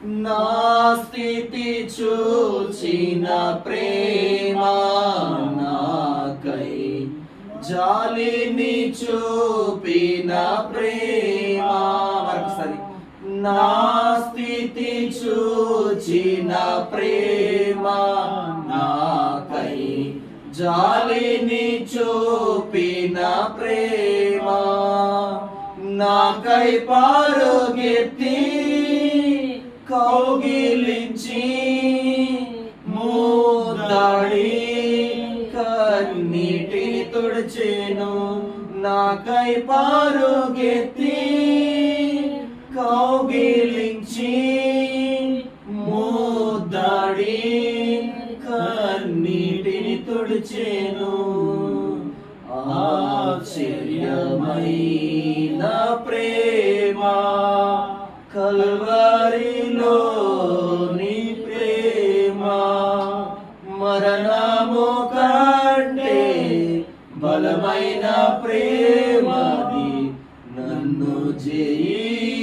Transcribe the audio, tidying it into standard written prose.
నా స్థితి చూచిన ప్రేమ నాకై జాలిని చూపిన ప్రేమ. మరొకసారి, నా స్థితి చూచిన ప్రేమ నాకై జాలిని చూపిన ప్రేమ. నాకై పరుగెత్తి కౌగిలించి ముద్దాడి కన్నీటిని తుడిచెను. నాకై పరుగెత్తి కౌగిలించి ముద్దాడి కన్నీటిని తుడిచెను. ఆశ్చర్యమైన ప్రేమ కల్వరిలోని ప్రేమ, మరణము కంటే బలమైన ప్రేమది నన్ను జయించెను.